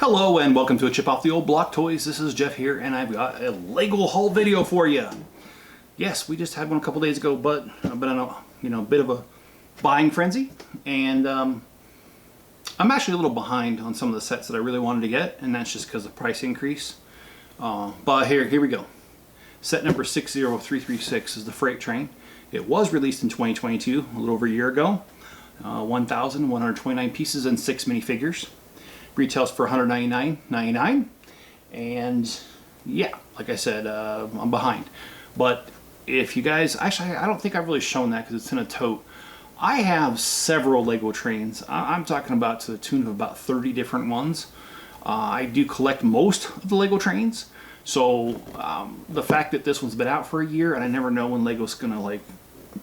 Hello and welcome to a Chip Off the Old Block Toys. This is Jeff here and I've got a Lego haul video for you. Yes, we just had one a couple days ago, but I've been on a bit of a buying frenzy, and I'm actually a little behind on some of the sets that I really wanted to get, and that's just because of the price increase. But here we go. Set number 60336 is the Freight Train. It was released in 2022, a little over a year ago. 1,129 pieces and 6 minifigures. Retails for $199.99, and yeah, like I said, I'm behind. But if you guys, actually I don't think I've really shown that because it's in a tote. I have several Lego trains. I'm talking about to the tune of about 30 different ones. I do collect most of the Lego trains, so the fact that this one's been out for a year and I never know when Lego's gonna like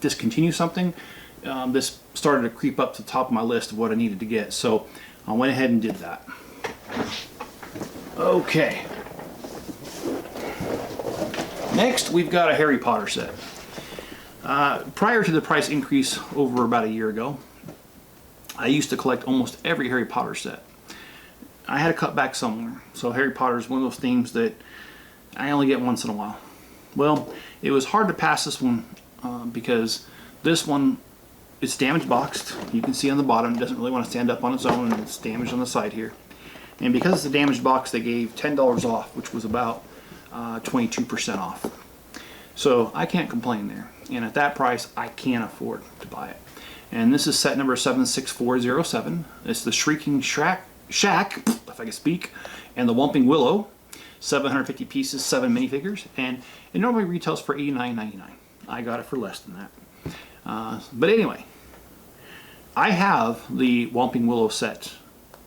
discontinue something, this started to creep up to the top of my list of what I needed to get. So I went ahead and did that. Okay. Next, we've got a Harry Potter set. Prior to the price increase over about a year ago, I used to collect almost every Harry Potter set. I had to cut back somewhere. So Harry Potter is one of those things that I only get once in a while. Well, it was hard to pass this one because this one, it's damaged boxed. You can see on the bottom, it doesn't really want to stand up on its own, and it's damaged on the side here. And because it's a damaged box, they gave $10 off, which was about 22% off. So I can't complain there. And at that price, I can't afford to buy it. And this is set number 76407. It's the Shrieking Shack, if I can speak, and the Whomping Willow. 750 pieces, 7 minifigures, and it normally retails for $89.99. I got it for less than that. But anyway, I have the Whomping Willow set,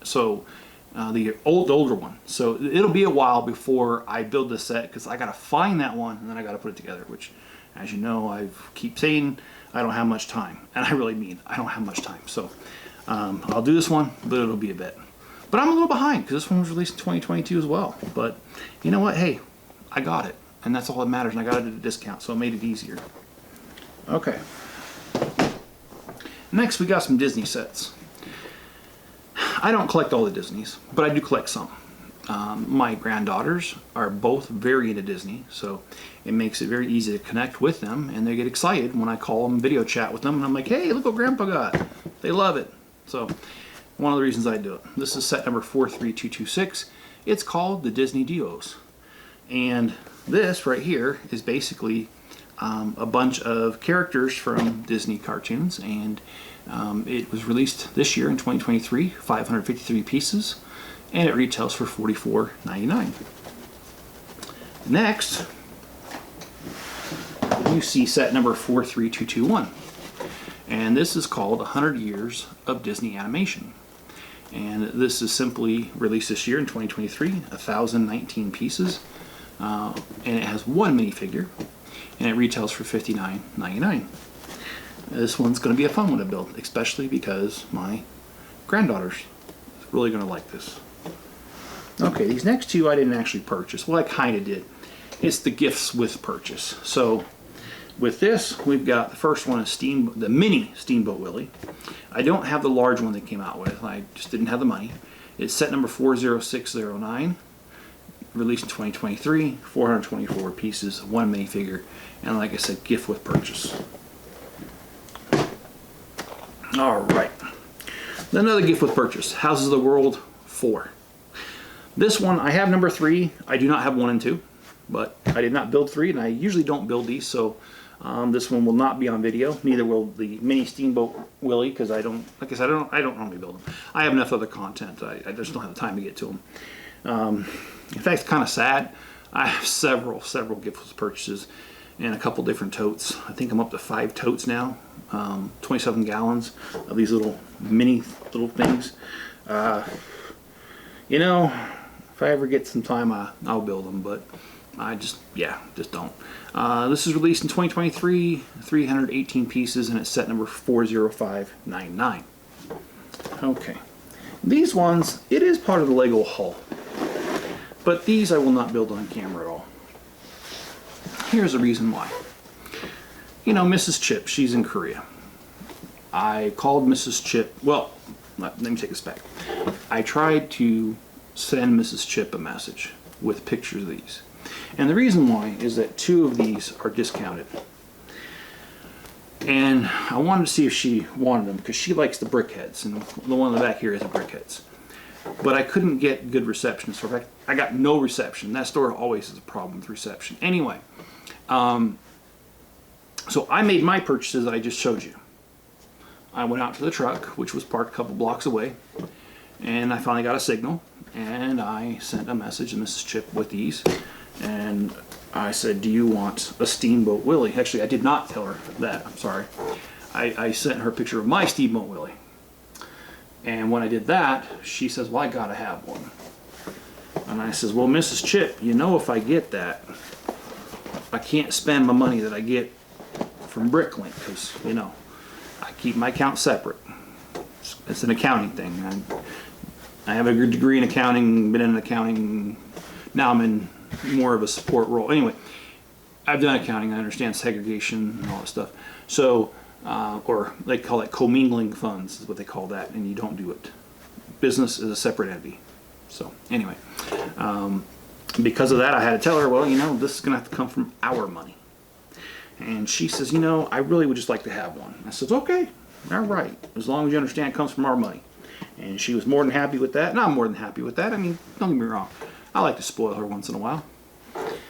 so the older one. So it'll be a while before I build this set because I gotta find that one and then I gotta put it together. Which, as you know, I keep saying I don't have much time, and I really mean I don't have much time. So I'll do this one, but it'll be a bit. But I'm a little behind because this one was released in 2022 as well. But you know what? Hey, I got it, and that's all that matters. And I got it at a discount, so it made it easier. Okay. Next, we got some Disney sets. I don't collect all the Disneys, but I do collect some. My granddaughters are both very into Disney, so it makes it very easy to connect with them, and they get excited when I call them, video chat with them, and I'm like, hey, look what Grandpa got. They love it. So one of the reasons I do it. This is set number 43226. It's called the Disney Duos. And this right here is basically a bunch of characters from Disney cartoons, and it was released this year in 2023, 553 pieces, and it retails for $44.99. Next, you see set number 43221, and this is called 100 Years of Disney Animation. And this is simply released this year in 2023, 1,019 pieces, and it has one minifigure, and it retails for $59.99. This one's going to be a fun one to build, especially because my granddaughters are really going to like this. Okay, these next two I didn't actually purchase. Well, I kind of did. It's the gifts with purchase. So with this, we've got the first one is the Mini Steamboat Willie. I don't have the large one they came out with. I just didn't have the money. It's set number 40609. Released in 2023, 424 pieces, one minifigure, and like I said, gift with purchase. Alright, another gift with purchase, Houses of the World 4. This one, I have number 3, I do not have 1 and 2, but I did not build 3, and I usually don't build these, so this one will not be on video, neither will the Mini Steamboat Willie, because I don't, like I said, I don't normally build them. I have enough other content, I just don't have the time to get to them. In fact, it's kind of sad. I have several gift purchases and a couple different totes. I think I'm up to 5 totes now, 27 gallons of these little mini things. You know, if I ever get some time, I'll build them, but I just don't. This is released in 2023, 318 pieces, and it's set number 40599. Okay, these ones, it is part of the Lego haul. But these I will not build on camera at all. Here's the reason why. You know, Mrs. Chip, she's in Korea. I called Mrs. Chip, well, let me take this back. I tried to send Mrs. Chip a message with pictures of these. And the reason why is that 2 of these are discounted. And I wanted to see if she wanted them because she likes the Brickheads, and the one in the back here is the Brickheads. But I couldn't get good reception. So in fact, I got no reception. That store always has a problem with reception. Anyway, so I made my purchases that I just showed you. I went out to the truck, which was parked a couple blocks away, and I finally got a signal, and I sent a message to Mrs. Chip with these, and I said, do you want a Steamboat Willie? Actually, I did not tell her that. I'm sorry. I sent her a picture of my Steamboat Willie. And when I did that, she says, well, I gotta have one. And I says, well, Mrs. Chip, you know, if I get that, I can't spend my money that I get from Bricklink, because, you know, I keep my account separate. It's an accounting thing. I have a good degree in accounting, been in accounting, now I'm in more of a support role. Anyway, I've done accounting, I understand segregation and all that stuff. So, or they call it commingling funds, is what they call that, and you don't do it. Business is a separate entity. So, anyway, because of that, I had to tell her, well, you know, this is going to have to come from our money. And she says, you know, I really would just like to have one. I says, okay, all right, as long as you understand it comes from our money. And she was more than happy with that, and I'm more than happy with that. I mean, don't get me wrong, I like to spoil her once in a while.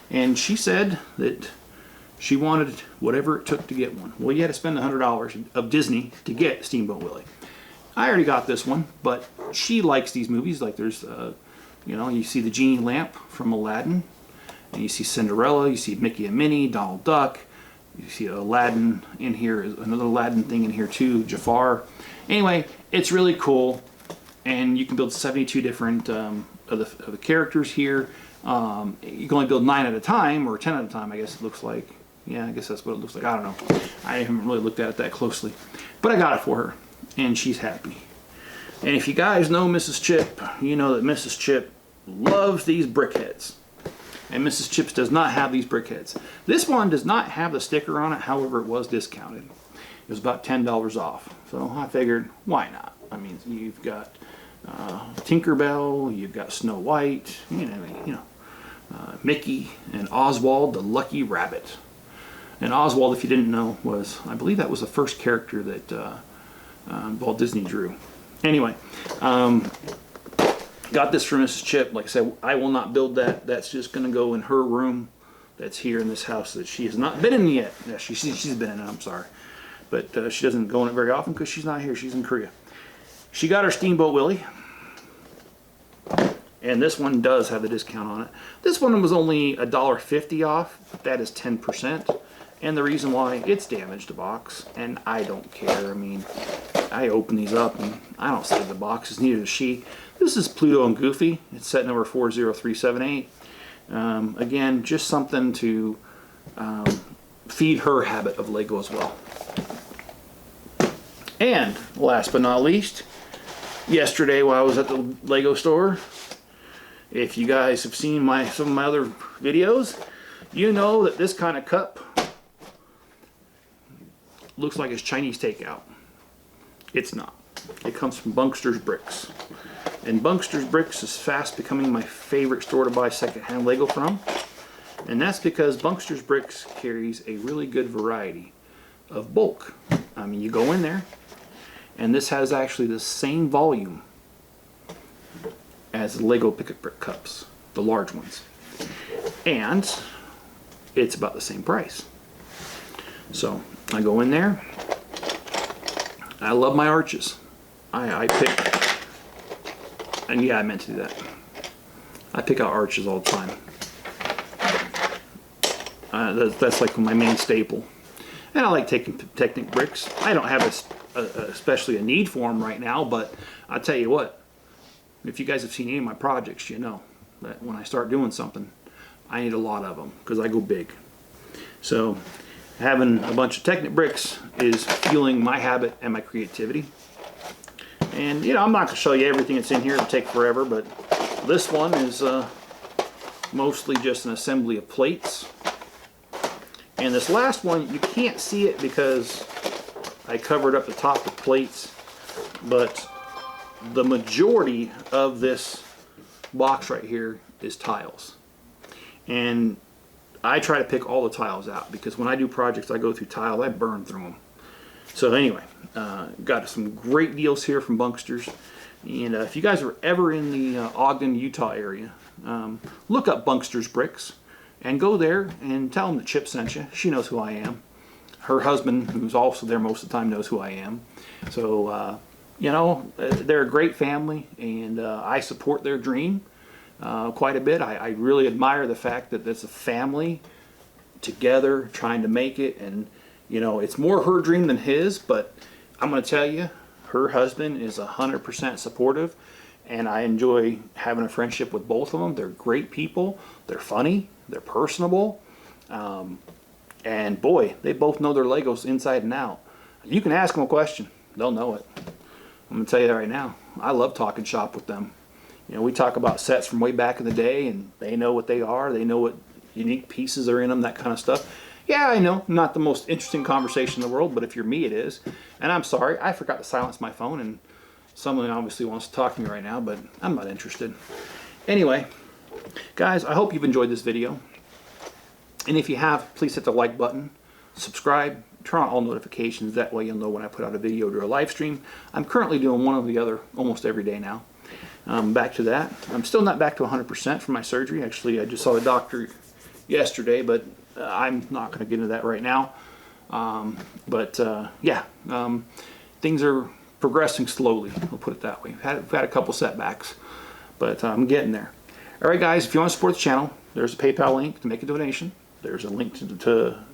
And she said that she wanted whatever it took to get one. Well, you had to spend $100 of Disney to get Steamboat Willie. I already got this one, but she likes these movies. Like there's, you know, you see the genie lamp from Aladdin, and you see Cinderella, you see Mickey and Minnie, Donald Duck, you see Aladdin in here, another Aladdin thing in here too, Jafar. Anyway, it's really cool, and you can build 72 different of the characters here. You can only build 9 at a time, or 10 at a time, I guess it looks like. Yeah, I guess that's what it looks like. I don't know. I haven't really looked at it that closely. But I got it for her, and she's happy. And if you guys know Mrs. Chip, you know that Mrs. Chip loves these Brickheads. And Mrs. Chips does not have these Brickheads. This one does not have the sticker on it, however it was discounted. It was about $10 off. So I figured, why not? I mean, you've got Tinkerbell, you've got Snow White, you know, Mickey, and Oswald the Lucky Rabbit. And Oswald, if you didn't know, was, I believe that was the first character that Walt Disney drew. Anyway, got this from Mrs. Chip. Like I said, I will not build that. That's just going to go in her room that's here in this house that she has not been in yet. Yeah, she's been in it, I'm sorry. But she doesn't go in it very often because she's not here. She's in Korea. She got her Steamboat Willie. And this one does have the discount on it. This one was only $1.50 off. That is 10%. And the reason why, it's damaged the box, and I don't care. I mean, I open these up and I don't save the boxes, neither does she. This is Pluto and Goofy. It's set number 40378. Again, just something to feed her habit of Lego as well. And last but not least, yesterday while I was at the Lego store, if you guys have seen some of my other videos, you know that this kind of cup looks like it's Chinese takeout. It's not. It comes from Bunkster's Bricks. And Bunkster's Bricks is fast becoming my favorite store to buy secondhand Lego from. And that's because Bunkster's Bricks carries a really good variety of bulk. I mean, you go in there, and this has actually the same volume as the Lego Pick-Up Brick cups, the large ones. And it's about the same price. So I go in there. I love my arches. I pick, and yeah, I meant to do that. I pick out arches all the time. That's like my main staple. And I like taking Technic bricks. I don't have especially a need for them right now, but I'll tell you what, if you guys have seen any of my projects, you know that when I start doing something, I need a lot of them because I go big. So having a bunch of Technic bricks is fueling my habit and my creativity. And you know, I'm not going to show you everything that's in here. It'll take forever, but this one is mostly just an assembly of plates. And this last one, you can't see it because I covered up the top with plates, but the majority of this box right here is tiles. And I try to pick all the tiles out because when I do projects, I go through tiles, I burn through them. So anyway, got some great deals here from Bunksters. And if you guys are ever in the Ogden, Utah area, look up Bunksters Bricks and go there and tell them that Chip sent you. She knows who I am. Her husband, who's also there most of the time, knows who I am. So, you know, they're a great family, and I support their dream quite a bit. I really admire the fact that it's a family together trying to make it, and you know, it's more her dream than his, but I'm going to tell you, her husband is 100% supportive, and I enjoy having a friendship with both of them. They're great people. They're funny. They're personable. And boy, they both know their Legos inside and out. You can ask them a question. They'll know it. I'm going to tell you that right now. I love talking shop with them. You know, we talk about sets from way back in the day, and they know what they are. They know what unique pieces are in them, that kind of stuff. Yeah, I know, not the most interesting conversation in the world, but if you're me, it is. And I'm sorry, I forgot to silence my phone, and someone obviously wants to talk to me right now, but I'm not interested. Anyway, guys, I hope you've enjoyed this video. And if you have, please hit the like button, subscribe, turn on all notifications. That way you'll know when I put out a video or a live stream. I'm currently doing one or the other almost every day now. Back to that. I'm still not back to 100% from my surgery. Actually, I just saw the doctor yesterday, but I'm not going to get into that right now. Things are progressing slowly. We'll put it that way. We've had a couple setbacks, but I'm getting there. All right, guys, if you want to support the channel, there's a PayPal link to make a donation. There's a link to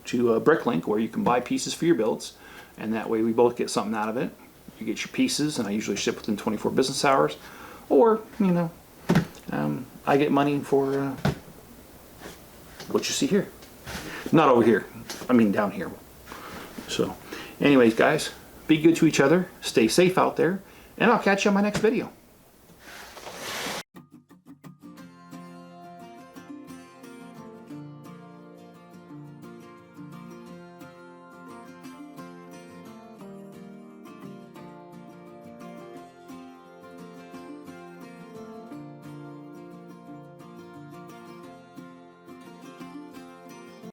Bricklink where you can buy pieces for your builds, and that way we both get something out of it. You get your pieces, and I usually ship within 24 business hours, or you know, I get money for what you see here. Not over here. I mean down here. So, anyways, guys, be good to each other. Stay safe out there, and I'll catch you on my next video.